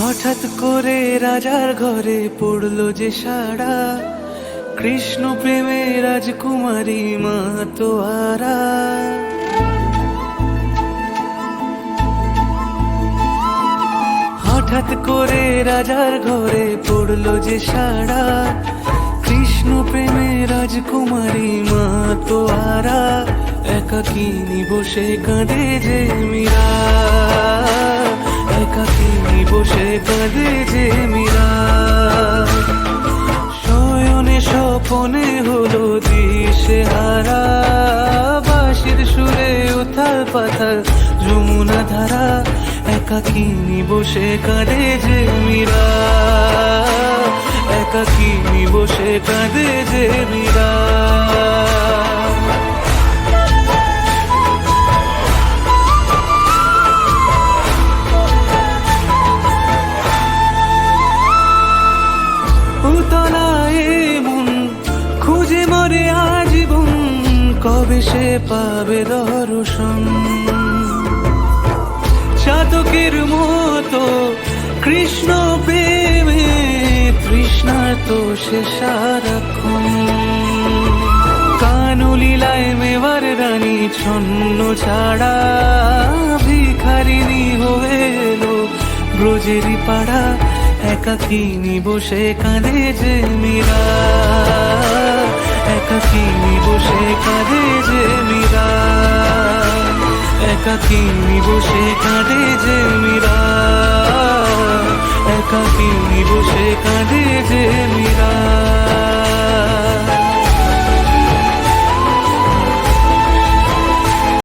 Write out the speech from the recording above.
হঠাৎ করে রাজার ঘরে পড়লো যে সাড়া, কৃষ্ণ প্রেমে রাজকুমারী মাতোয়ারা। হঠাৎ করে রাজার ঘরে পড়লো যে সাড়া, কৃষ্ণ প্রেমে রাজকুমারী মাতোয়ারা। একাকিনী বসে কাঁদে যে মীরা, একাকিনী বসে কাঁদে যে মীরা। শয়নে স্বপনে হলো দিশেহারা, বাঁশির সুরে উথাল পাথাল যমুনা ধারা। একাকিনী বসে কাঁদে যে মীরা, একাকিনী বসে কাঁদে যে মীরা। মন খুঁজে মরে আজীবন, কবে সে পাবে দর্শন। চাতকের মতো কৃষ্ণ প্রেমে তৃষ্ণার্ত সে সারাক্ষণ। কানলীলায় মেবার রানী ছন্ন ছাড়া, ভিখারিনী হয়ে এলো ব্রজেরই পাড়া। একাকিনী বসে কাঁদে যে মীরা, একাকিনী বসে কাঁদে যে মীরা, একাকিনী বসে কাঁদে যে মীরা, একাকিনী বসে কাঁদে যে মীরা।